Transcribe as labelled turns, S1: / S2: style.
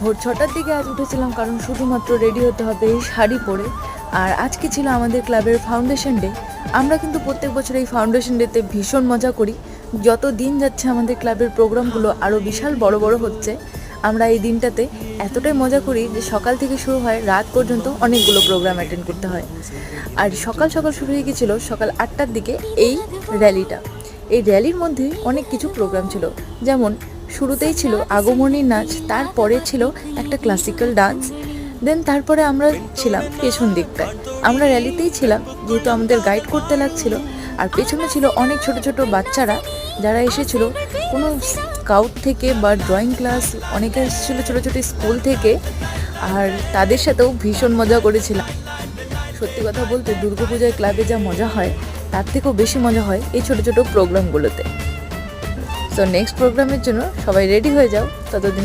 S1: ভোর 6টার দিকে আজ উঠেছিলাম, কারণ শুধুমাত্র রেডি হতে হবে এই শাড়ি পরে। আর আজকে ছিল আমাদের ক্লাবের ফাউন্ডেশন ডে। আমরা কিন্তু প্রত্যেক বছর এই ফাউন্ডেশন ডেতে ভীষণ মজা করি। যত দিন যাচ্ছে আমাদের ক্লাবের প্রোগ্রামগুলো আরও বিশাল বড় বড় হচ্ছে। আমরা এই দিনটাতে এতটাই মজা করি যে সকাল থেকে শুরু হয়, রাত পর্যন্ত অনেকগুলো প্রোগ্রাম অ্যাটেন্ড করতে হয়। আর সকাল সকাল শুরু হয়ে গেছিলো সকাল 8টার দিকে এই র্যালিটা। এই র্যালির মধ্যে অনেক কিছু প্রোগ্রাম ছিল, যেমন শুরুতেই ছিল আগমনী নাচ, তারপরে ছিল একটা ক্লাসিক্যাল ডান্স, দেন তারপরে আমরা ছিলাম পেছন দিকটায়। আমরা র্যালিতেই ছিলাম যেহেতু আমাদের গাইড করতে লাগছিল। আর পেছনে ছিল অনেক ছোট ছোট বাচ্চারা যারা এসেছিল কোনো স্কাউট থেকে বা ড্রয়িং ক্লাস, অনেকে এসেছিলো ছোটো ছোটো স্কুল থেকে। আর তাদের সাথেও ভীষণ মজা করেছিলাম। সত্যি কথা বলতে দুর্গাপূজায় ক্লাবে যা মজা হয় তার থেকেও বেশি মজা হয় এই ছোটো ছোটো প্রোগ্রামগুলোতে। সো নেক্সট প্রোগ্রামের জন্য সবাই রেডি হয়ে যাও, ততদিনে